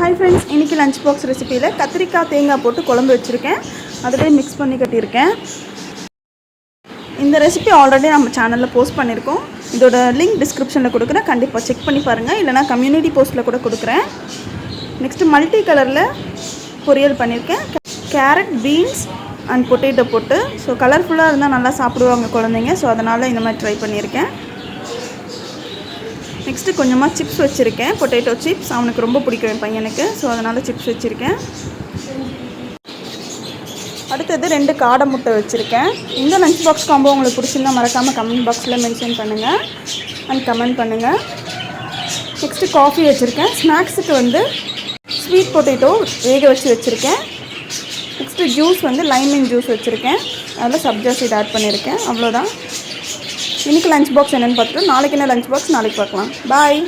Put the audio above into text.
Hi friends, இன்றைக்கி lunch box ரெசிப்பியில் கத்திரிக்காய் தேங்காய் போட்டு குழம்பு வச்சுருக்கேன். அதிலே மிக்ஸ் பண்ணி கட்டியிருக்கேன். இந்த ரெசிபி ஆல்ரெடி நம்ம சேனலில் போஸ்ட் பண்ணியிருக்கோம். இதோட லிங்க் டிஸ்கிரிப்ஷனில் கொடுக்குறேன், கண்டிப்பாக செக் பண்ணி பாருங்கள். இல்லைனா கம்யூனிட்டி போஸ்ட்டில் கூட கொடுக்குறேன். நெக்ஸ்ட்டு மல்டி கலரில் பொரியல் பண்ணியிருக்கேன். கேரட், பீன்ஸ் அண்ட் பொட்டேட்டோ போட்டு. ஸோ கலர்ஃபுல்லாக இருந்தால் நல்லா சாப்பிடுவாங்க குழந்தைங்க. ஸோ அதனால் இந்த மாதிரி ட்ரை பண்ணியிருக்கேன். நெக்ஸ்ட்டு கொஞ்சமாக சிப்ஸ் வச்சுருக்கேன், பொட்டேட்டோ சிப்ஸ். அவனுக்கு ரொம்ப பிடிக்கும் என் பையனுக்கு. ஸோ அதனால் சிப்ஸ் வச்சுருக்கேன். அடுத்தது 2 காடை முட்டை வச்சுருக்கேன். இந்த லஞ்ச் பாக்ஸ் காம்போ உங்களுக்கு பிடிச்சிருந்தா மறக்காமல் கமெண்ட் பாக்ஸில் மென்ஷன் பண்ணுங்கள் அண்ட் கமெண்ட் பண்ணுங்கள். நெக்ஸ்ட்டு காஃபி வச்சுருக்கேன். ஸ்நாக்ஸுக்கு ஸ்வீட் பொட்டேட்டோ வேக வச்சுருக்கேன். நெக்ஸ்ட்டு ஜூஸ் லைமின் ஜூஸ் வச்சுருக்கேன். அதில் சப்ஜா சீட் ஆட் பண்ணியிருக்கேன். அவ்வளோதான். இன்றைக்கி லஞ்ச் பாக்ஸ் என்னென்னு பார்த்துட்டு நாளைக்கு என்ன லஞ்ச் பாக்ஸ் நாளைக்கு பார்க்கலாம். பாய்.